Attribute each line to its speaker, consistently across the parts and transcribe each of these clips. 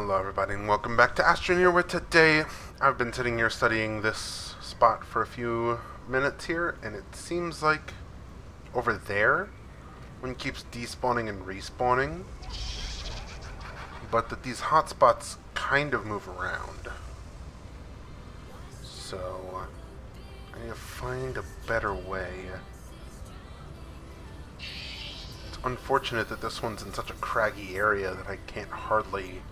Speaker 1: Hello everybody and welcome back to Astroneer, where today I've been sitting here studying this spot for a few minutes here, and it seems like over there one keeps despawning and respawning, but that these hotspots kind of move around. So I need to find a better way. It's unfortunate that this one's in such a craggy area that I can't hardly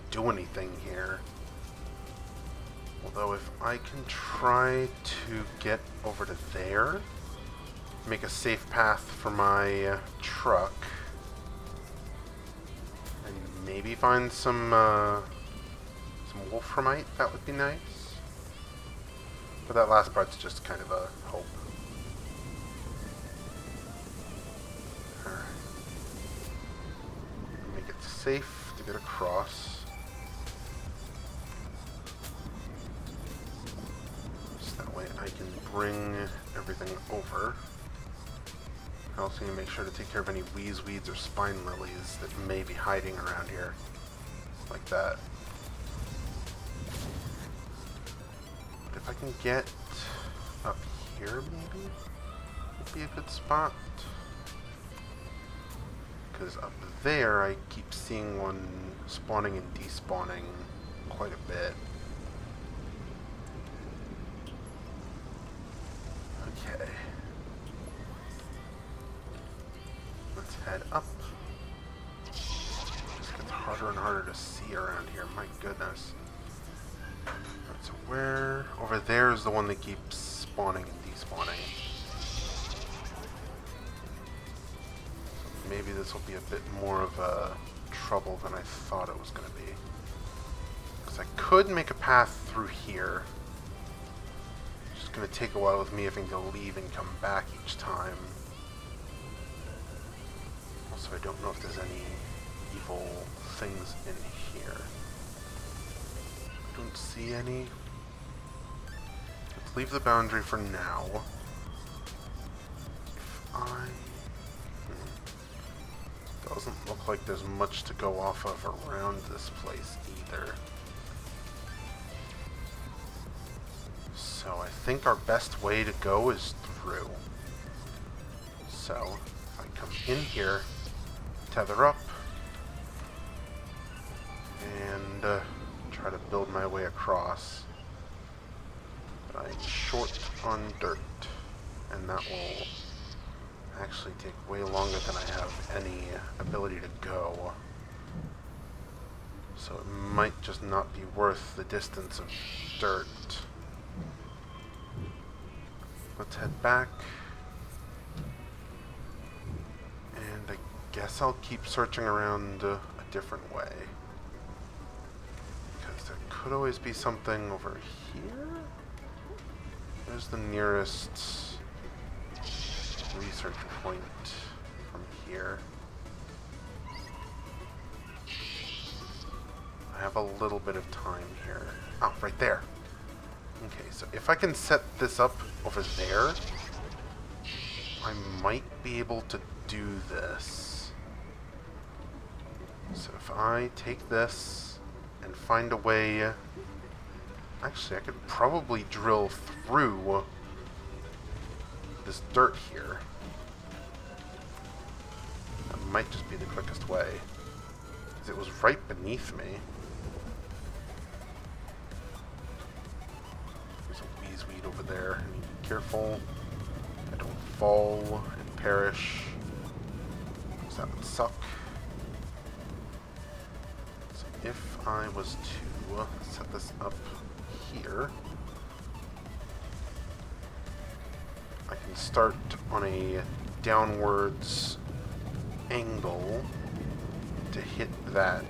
Speaker 1: do anything here. Although if I can try to get over to there, make a safe path for my truck, and maybe find some wolframite, that would be nice. But that last part's just kind of a hope. Alright. Make it safe to get across. I can bring everything over. I also need to make sure to take care of any weeds or spine lilies that may be hiding around here. Like that. But if I can get up here, maybe? Would be a good spot. Because up there, I keep seeing one spawning and despawning quite a bit. Okay. Let's head up. Just gets harder and harder to see around here. My goodness. Alright, so where... Over there is the one that keeps spawning and despawning. So maybe this will be a bit more of a trouble than I thought it was going to be. Because I could make a path through here. Going to take a while with me having to leave and come back each time. Also, I don't know if there's any evil things in here. I don't see any. Let's leave the boundary for now. If I... Doesn't look like there's much to go off of around this place either. So I think our best way to go is through. So if I come in here, tether up, and try to build my way across. But I'm short on dirt, and that will actually take way longer than I have any ability to go. So it might just not be worth the distance of dirt. Let's head back, and I guess I'll keep searching around a different way, because there could always be something over here. There's the nearest research point from here. I have a little bit of time here. Oh, right there. Okay, so if I can set this up over there, I might be able to do this. So if I take this and find a way... Actually, I could probably drill through this dirt here. That might just be the quickest way, because it was right beneath me. Weed over there. I need to be careful I don't fall and perish, because that would suck. So if I was to set this up here, I can start on a downwards angle to hit that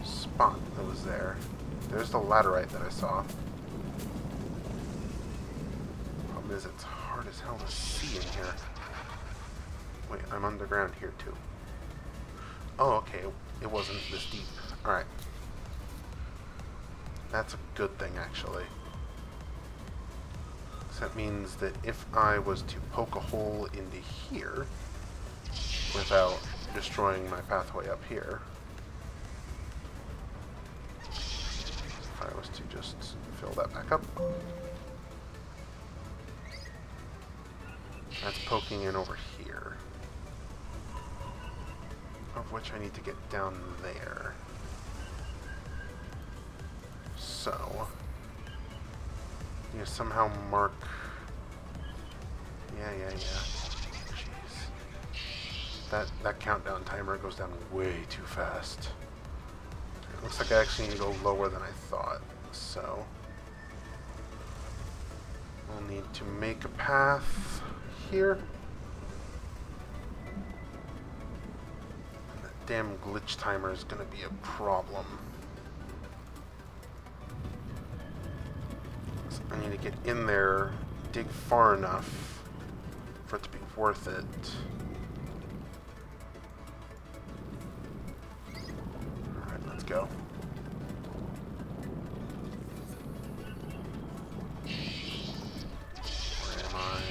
Speaker 1: spot that was there. There's the laterite that I saw. Problem is, it's hard as hell to see in here. Wait, I'm underground here too. Oh, okay. It wasn't this deep. Alright. That's a good thing, actually. So that means that if I was to poke a hole into here without destroying my pathway up here, just fill that back up. That's poking in over here. Of which I need to get down there. So, you know, somehow mark. Yeah. Jeez. That countdown timer goes down way too fast. It looks like I actually need to go lower than I thought. So, we'll need to make a path here. And that damn glitch timer is going to be a problem. So I need to get in there, dig far enough for it to be worth it. Alright, let's go. Where am I?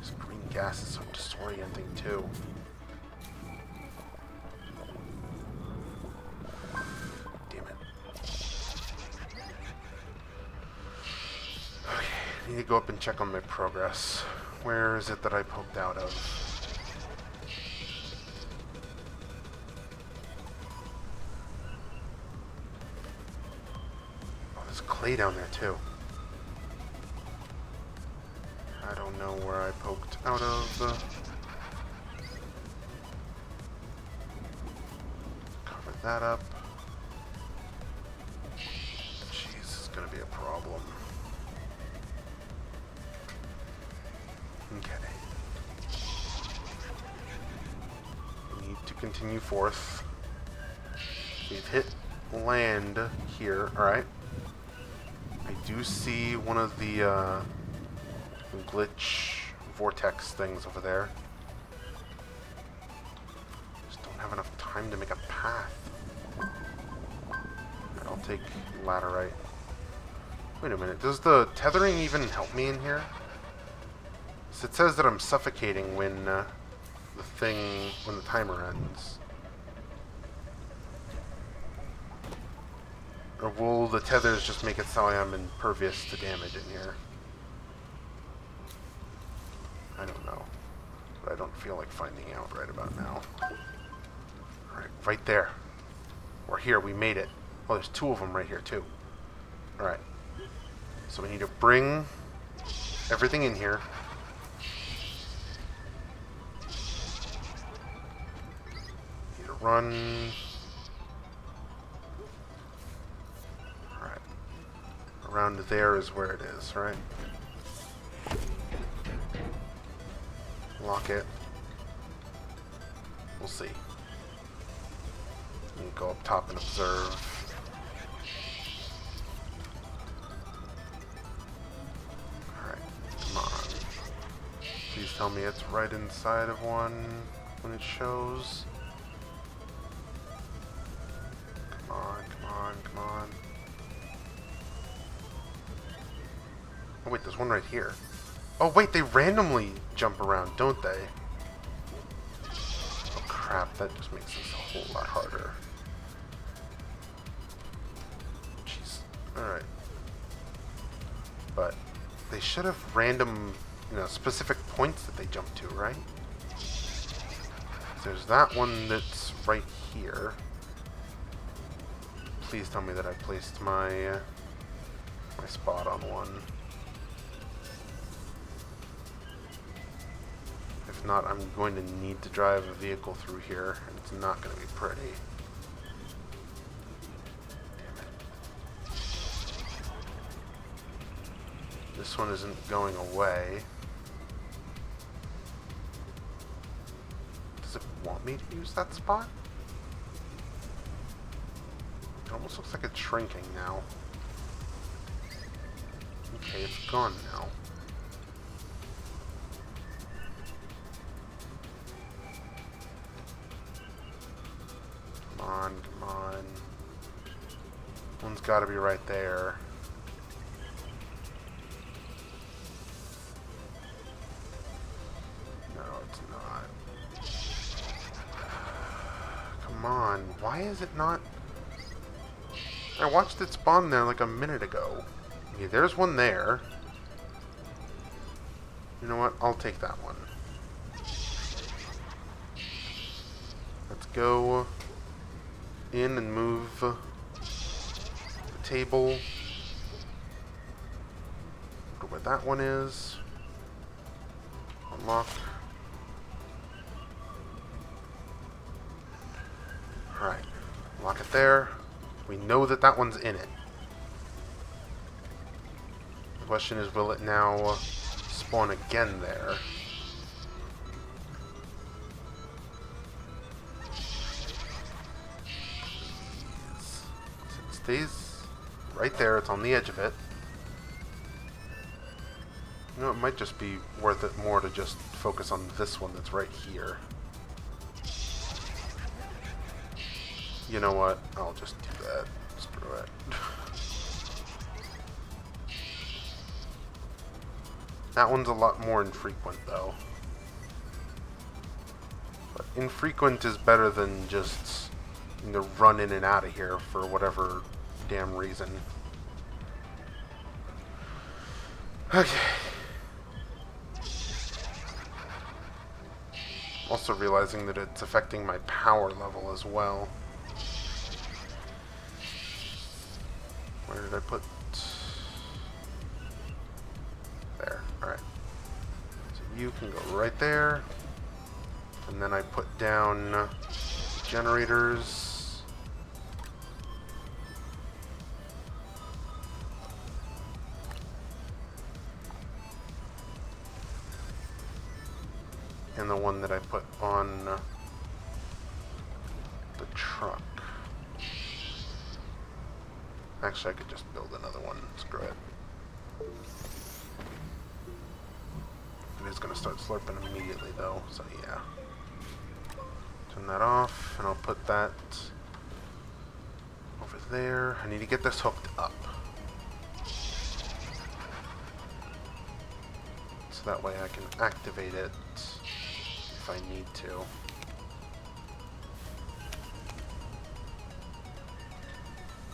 Speaker 1: This green gas is so disorienting too. Damn it. Okay, I need to go up and check on my progress. Where is it that I poked out of? Oh, there's clay down there too. I don't know where I poked out of. Cover that up. Jeez, this is gonna be a problem. Okay. We need to continue forth. We've hit land here. Alright. I do see one of the glitch vortex things over there. Just don't have enough time to make a path. I'll take laterite. Wait a minute. Does the tethering even help me in here? It says that I'm suffocating when the timer ends. Or will the tethers just make it so I am impervious to damage in here? I don't know. But I don't feel like finding out right about now. Alright, right there. We're here, we made it. Oh, there's two of them right here too. Alright. So we need to bring everything in here. Run. Alright. Around there is where it is, right? Lock it. We'll see. You can go up top and observe. Alright, come on. Please tell me it's right inside of one when it shows. Come on. Oh wait, there's one right here. Oh wait, they randomly jump around, don't they? Oh crap, that just makes this a whole lot harder. Jeez. Alright. But they should have random, specific points that they jump to, right? There's that one that's right here. Please tell me that I placed my spot on one. If not, I'm going to need to drive a vehicle through here, and it's not going to be pretty. Damn it. This one isn't going away. Does it want me to use that spot? It almost looks like it's shrinking now. Okay, it's gone now. Come on. One's got to be right there. No, it's not. Come on. Why is it not? I watched it spawn there like a minute ago. Okay, there's one there. You know what? I'll take that one. Let's go in and move the table. Go where that one is. Unlock. Alright. Lock it there. We know that that one's in it. The question is, will it now spawn again there? It stays right there. It's on the edge of it. You know, it might just be worth it more to just focus on this one that's right here. You know what? I'll just do that. Screw it. That one's a lot more infrequent, though. But infrequent is better than just, you know, run in and out of here for whatever damn reason. Okay. Also realizing that it's affecting my power level as well. Where did I put... There. Alright. So you can go right there. And then I put down generators. And the one that I put on the truck. Actually, I could just build another one. Screw it. It is going to start slurping immediately, though, so yeah. Turn that off, and I'll put that over there. I need to get this hooked up. So that way I can activate it if I need to.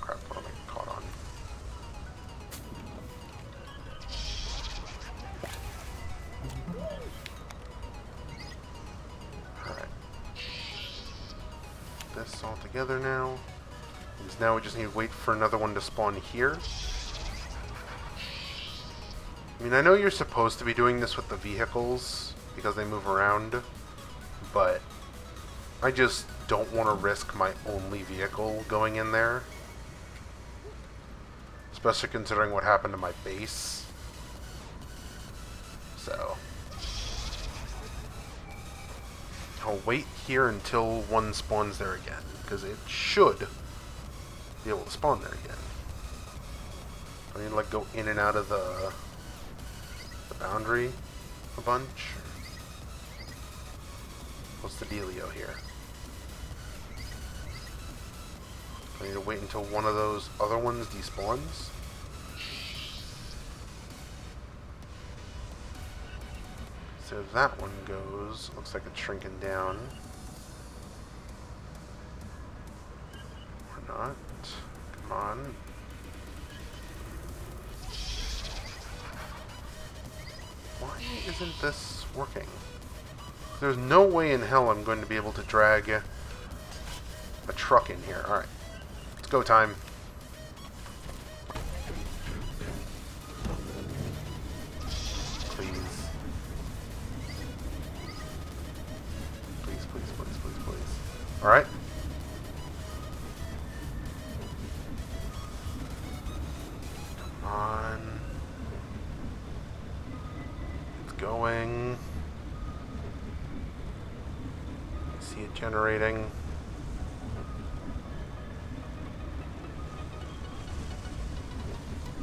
Speaker 1: Crap, what am I caught on? Alright. This all together now. Because now we just need to wait for another one to spawn here. I mean, I know you're supposed to be doing this with the vehicles because they move around, but I just don't want to risk my only vehicle going in there. Especially considering what happened to my base. So I'll wait here until one spawns there again, because it should be able to spawn there again. I need to like go in and out of the boundary a bunch. What's the dealio here? I need to wait until one of those other ones despawns. So that one goes, looks like it's shrinking down. Or not. Come on. Why isn't this working? There's no way in hell I'm going to be able to drag a truck in here. Alright. It's go time. Please. Please, please, please, please, please. Alright. Come on. It's going. I see it generating.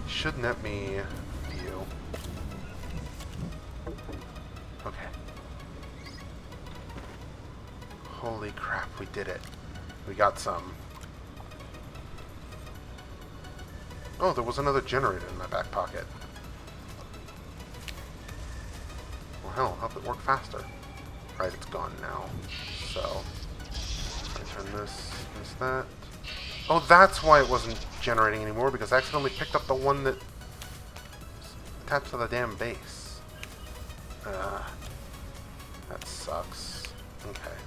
Speaker 1: Shouldn't let me view. Okay. Holy crap, we did it. We got some. Oh, there was another generator in my back pocket. Well, hell, help it work faster. Right, it's gone now. So, I turn this, that. Oh, that's why it wasn't generating anymore, because I accidentally picked up the one that attached to the damn base. That sucks. Okay.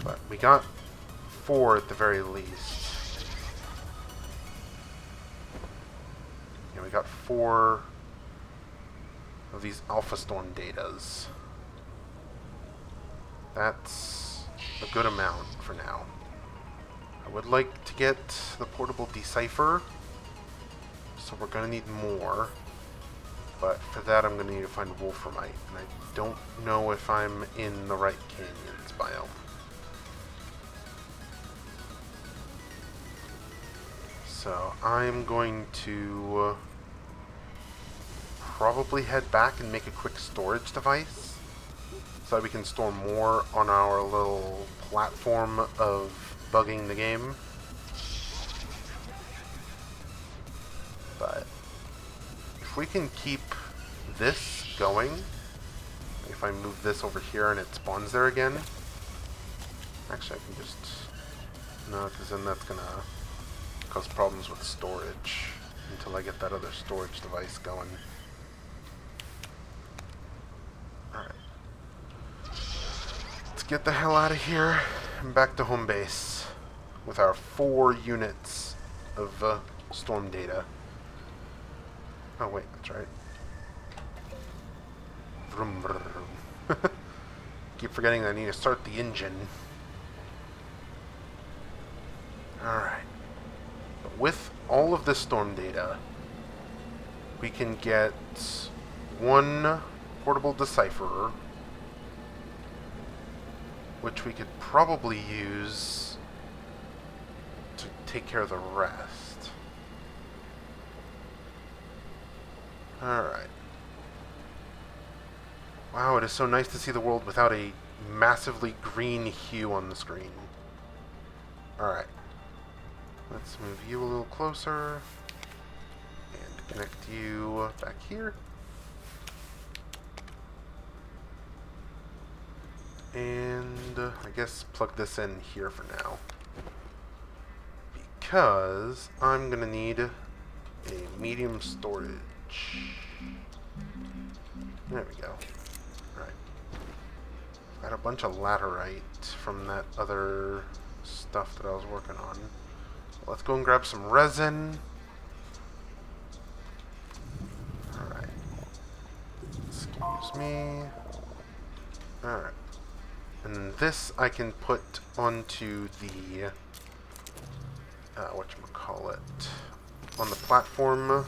Speaker 1: But we got 4 at the very least. Yeah, we got 4 of these Alpha Storm datas. That's a good amount for now. I would like to get the portable decipher, so we're going to need more. But for that, I'm going to need to find wolframite, and I don't know if I'm in the right canyons biome. So I'm going to probably head back and make a quick storage device so that we can store more on our little platform of bugging the game. But if we can keep this going, if I move this over here and it spawns there again, actually I can just, no, because then that's gonna cause problems with storage until I get that other storage device going. Alright. Let's get the hell out of here and back to home base with our 4 units of storm data. Oh wait, that's right. Vroom, vroom. Keep forgetting that I need to start the engine. Alright. With all of this storm data, we can get 1 portable decipherer, which we could probably use to take care of the rest. Alright. Wow, it is so nice to see the world without a massively green hue on the screen. Alright. Let's move you a little closer and connect you back here. And I guess plug this in here for now, because I'm gonna need a medium storage. There we go. Alright. Got a bunch of laterite from that other stuff that I was working on. Let's go and grab some resin. Alright. Excuse me. Alright. And this I can put onto the, whatchamacallit, on the platform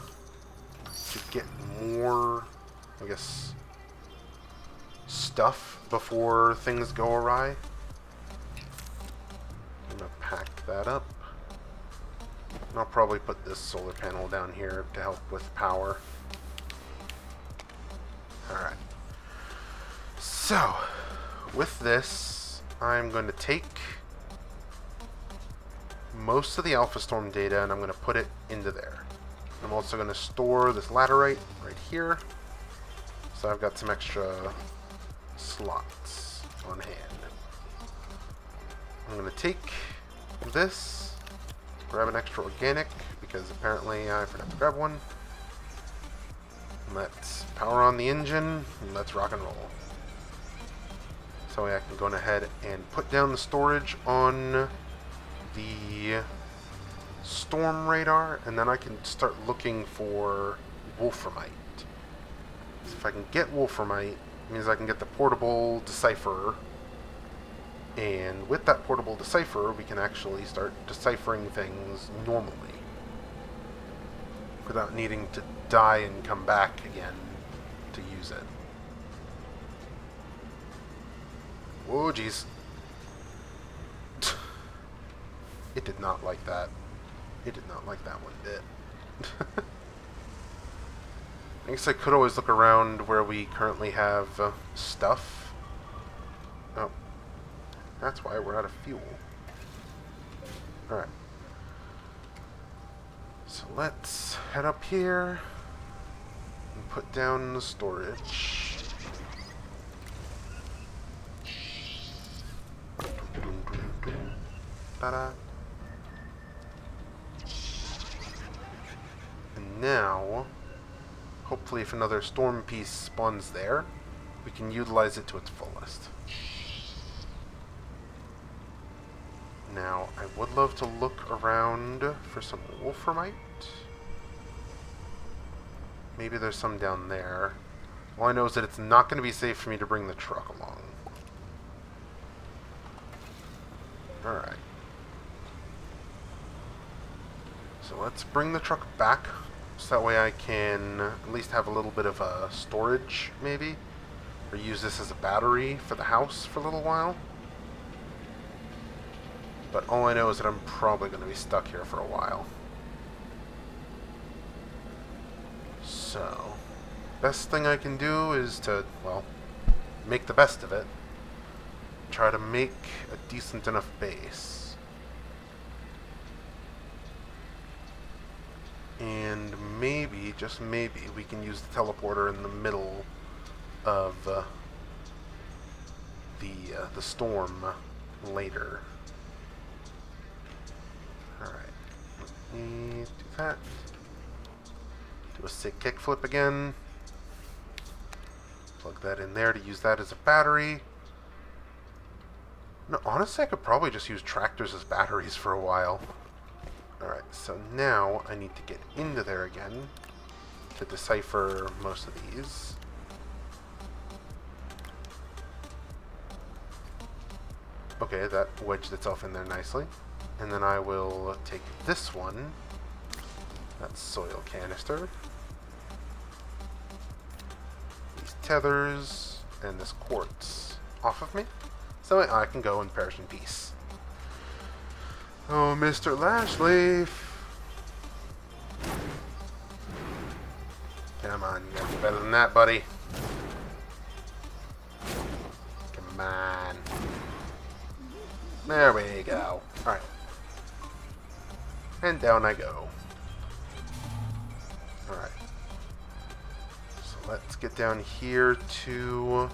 Speaker 1: to get more, I guess, stuff before things go awry. I'm gonna pack that up. And I'll probably put this solar panel down here to help with power. Alright. So, with this, I'm going to take most of the Alpha Storm data and I'm going to put it into there. I'm also going to store this laterite right here, so I've got some extra slots on hand. I'm going to take this, grab an extra organic, because apparently I forgot to grab one. Let's power on the engine, and let's rock and roll. So I can go ahead and put down the storage on the storm radar, and then I can start looking for wolframite. So if I can get wolframite, it means I can get the portable decipherer. And with that portable decipherer, we can actually start deciphering things normally, without needing to die and come back again to use it. Whoa, jeez. It did not like that. It did not like that one bit. I guess I could always look around where we currently have stuff. Oh. That's why we're out of fuel. Alright. So let's head up here and put down the storage. Ta-da. now, hopefully if another storm piece spawns there, we can utilize it to its fullest. Now, I would love to look around for some wolframite. Maybe there's some down there. All I know is that it's not going to be safe for me to bring the truck along. Alright. So let's bring the truck back, so that way I can at least have a little bit of storage, maybe. Or use this as a battery for the house for a little while. But all I know is that I'm probably going to be stuck here for a while. So, best thing I can do is to, well, make the best of it. Try to make a decent enough base. And maybe, just maybe, we can use the teleporter in the middle of the storm later. Alright, let me do that. Do a sick kickflip again. Plug that in there to use that as a battery. No, honestly, I could probably just use tractors as batteries for a while. Alright, so now I need to get into there again to decipher most of these. Okay, that wedged itself in there nicely. And then I will take this one. That's soil canister. These tethers and this quartz off of me. So I can go and perish in peace. Oh, Mr. Lashleaf. Come on, you gotta do better than that, buddy. Come on. There we go. Alright. And down I go. Alright. So let's get down here to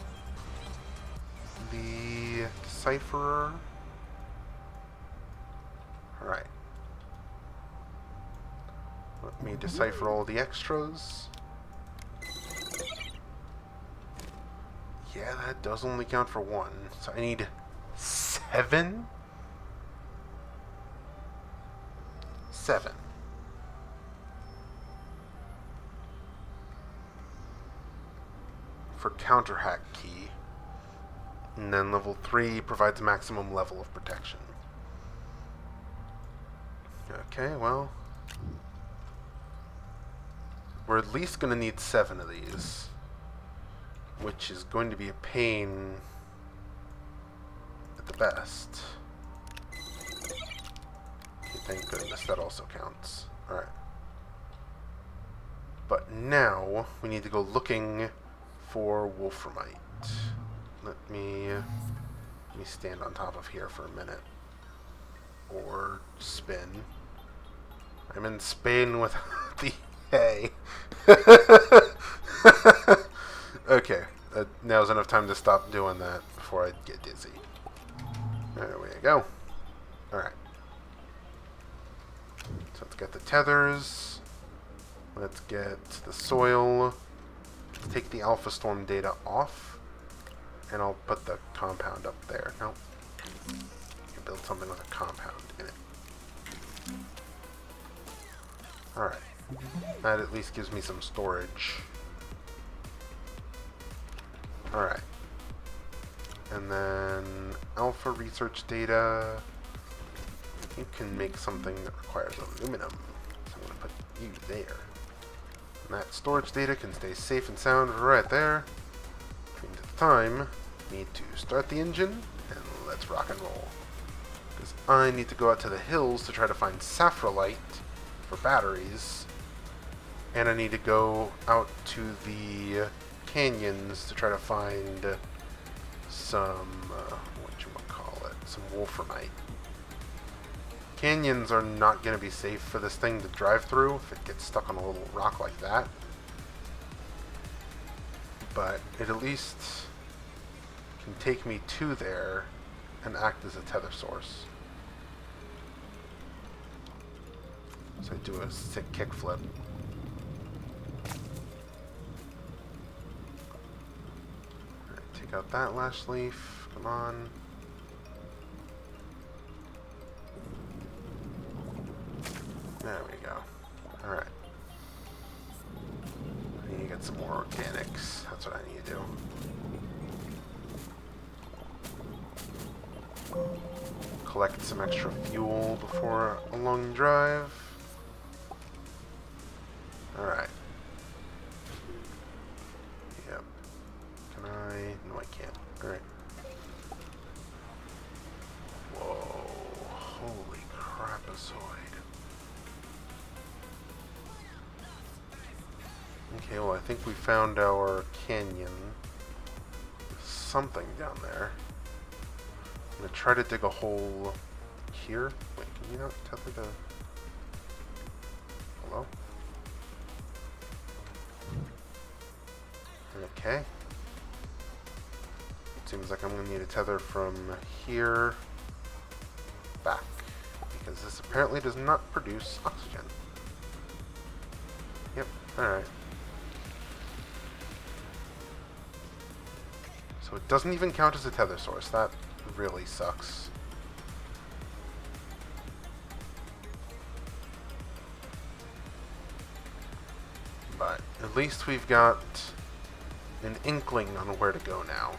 Speaker 1: the decipherer. Alright. Let me decipher all the extras. Yeah, that does only count for one. So I need 7? 7. For counter hack key. And then level 3 provides maximum level of protection. Okay, well, we're at least going to need 7 of these, which is going to be a pain at the best. Okay, thank goodness that also counts. Alright. But now we need to go looking for wolframite. Let me stand on top of here for a minute. Or spin. I'm in Spain with the hay. Okay, now's enough time to stop doing that before I get dizzy. There we go. Alright. So let's get the tethers. Let's get the soil. Let's take the alpha storm data off. And I'll put the compound up there. Nope. You build something with a compound in it. Alright. That at least gives me some storage. Alright. And then alpha research data. You can make something that requires aluminum. So I'm going to put you there. And that storage data can stay safe and sound right there. Means it's time need to start the engine and let's rock and roll. Because I need to go out to the hills to try to find saphrolite for batteries. And I need to go out to the canyons to try to find some, some wolframite. Canyons are not going to be safe for this thing to drive through if it gets stuck on a little rock like that. But it at least can take me to there and act as a tether source. So I do a sick kickflip. Take out that last leaf. Come on. There we go. Alright. I need to get some more organics. That's what I need to do. Collect some extra fuel before a long drive. Alright. Yep. Can I? No, I can't. Alright. Whoa. Holy crapazoid. Okay, well, I think we found our canyon. Something down there. I'm gonna try to dig a hole here. Wait, can you not tether the... Hello? Okay. Seems like I'm gonna need a tether from here back, because this apparently does not produce oxygen. Yep, alright. So it doesn't even count as a tether source. That really sucks. But at least we've got an inkling on where to go now.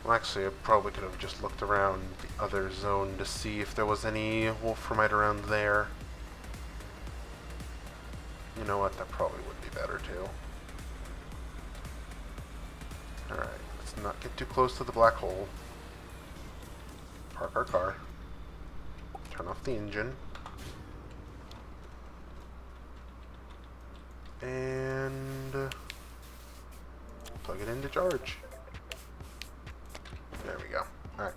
Speaker 1: Well, actually, I probably could have just looked around the other zone to see if there was any wolframite around there. You know what? That probably would be better, too. Alright, let's not get too close to the black hole. Park our car. Turn off the engine. And plug it in to charge. There we go. Alright.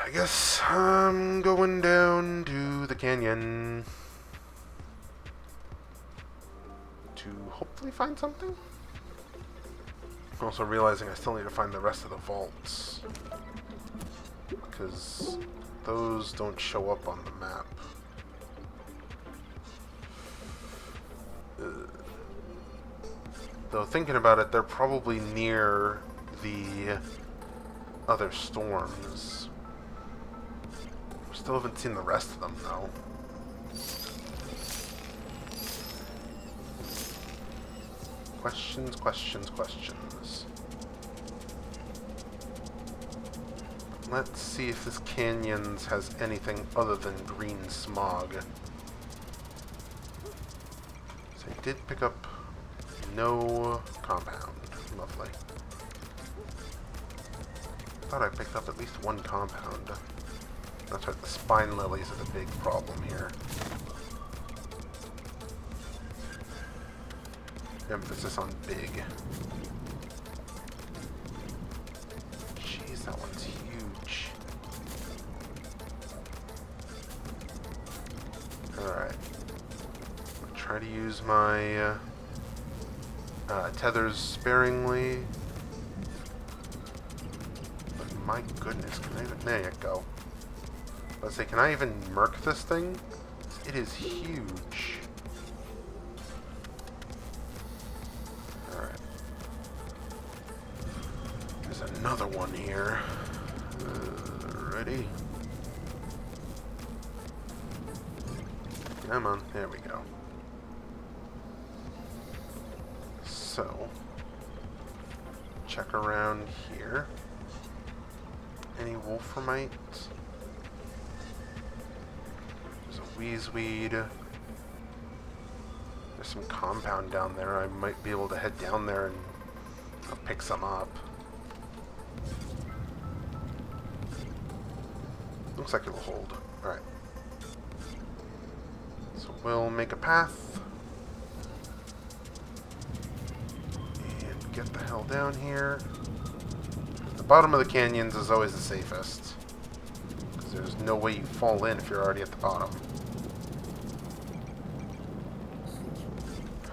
Speaker 1: I guess I'm going down to the canyon to hopefully find something. Also realizing I still need to find the rest of the vaults, because those don't show up on the map. Though thinking about it, they're probably near the other storms. Still haven't seen the rest of them, though. Questions, questions, questions. Let's see if this canyons has anything other than green smog. So I did pick up no compound. Lovely. Thought I picked up at least one compound. That's right, the spine lilies are the big problem here. Emphasis on big. Jeez, that one's huge. Alright. I'll try to use my tethers sparingly. But my goodness, can I even... There you go. Let's say, can I even murk this thing? It is huge. Another one here. Ready? Come on, there we go. So, check around here. Any wolframite? There's a wheezeweed. There's some compound down there. I might be able to head down there and I'll pick some up. Looks like it will hold. Alright. So we'll make a path. And get the hell down here. The bottom of the canyons is always the safest. Because there's no way you fall in if you're already at the bottom.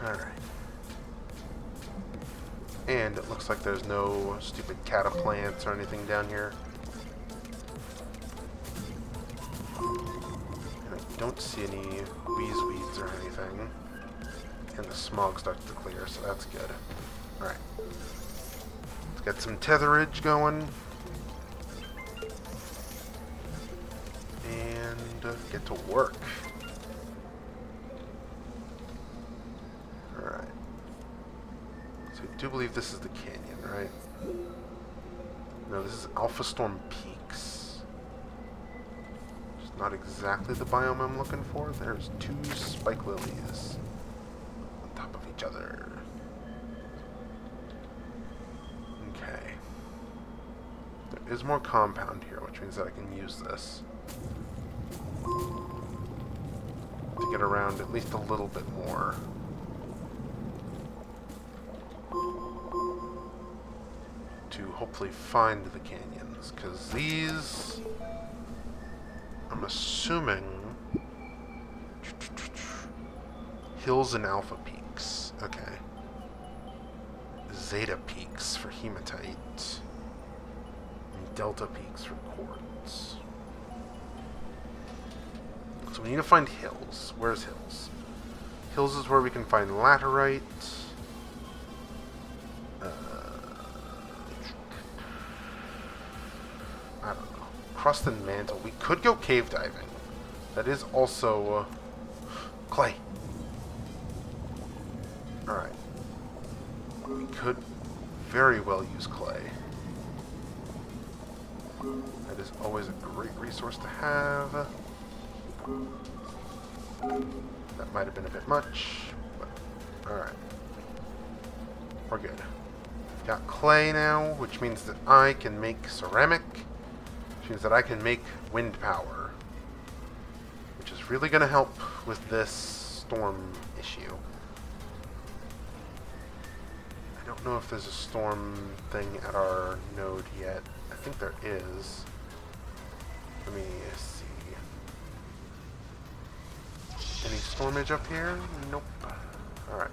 Speaker 1: Alright. And it looks like there's no stupid cataplants or anything down here. Don't see any wheezeweeds or anything. And the smog starts to clear, so that's good. Alright. Get some tetherage going. And get to work. Alright. So I do believe this is the canyon, right? No, this is Alpha Storm Peaks. It's not exactly the biome I'm looking for. There's 2 spike lilies on top of each other. Okay. There is more compound here, which means that I can use this to get around at least a little bit more. To hopefully find the canyons, because these, I'm assuming, hills and alpha peaks. Okay. Zeta peaks for hematite, and delta peaks for quartz. So we need to find hills. Where's hills? Hills is where we can find laterite. I don't know. Crust and mantle. We could go cave diving. That is also clay. Alright. We could very well use clay. That is always a great resource to have. That might have been a bit much, but alright. We're good. I've got clay now, which means that I can make ceramic, which means that I can make wind power, which is really going to help with this storm issue. I don't know if there's a storm thing at our node yet. I think there is. Let me see. Any stormage up here? Nope. Alright.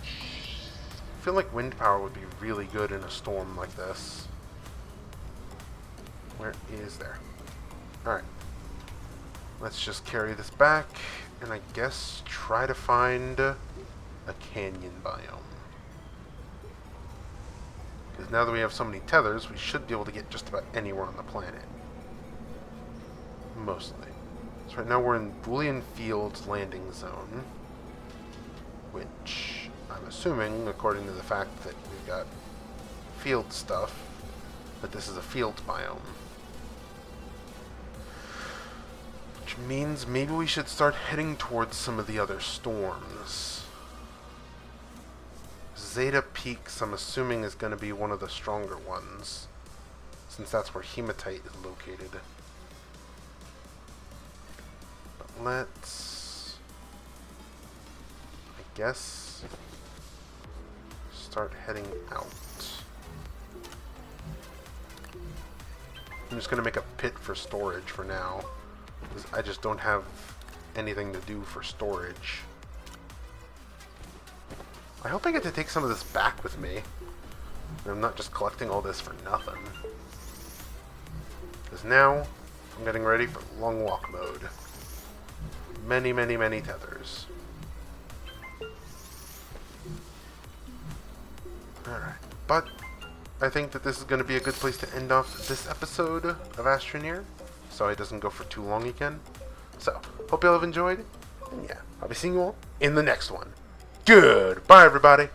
Speaker 1: I feel like wind power would be really good in a storm like this. Where is there? Alright. Let's just carry this back and I guess try to find a canyon biome. Because now that we have so many tethers, we should be able to get just about anywhere on the planet. Mostly. So right now we're in Boolean Fields landing zone, which I'm assuming, according to the fact that we've got field stuff, that this is a field biome. Which means maybe we should start heading towards some of the other storms. Zeta Peaks, I'm assuming, is going to be one of the stronger ones, since that's where hematite is located. But let's, I guess, start heading out. I'm just going to make a pit for storage for now, because I just don't have anything to do for storage. I hope I get to take some of this back with me. And I'm not just collecting all this for nothing. Because now, I'm getting ready for long walk mode. Many, many, many tethers. Alright, but I think that this is going to be a good place to end off this episode of Astroneer, so it doesn't go for too long again. So, hope you all have enjoyed, and yeah, I'll be seeing you all in the next one. Goodbye, everybody!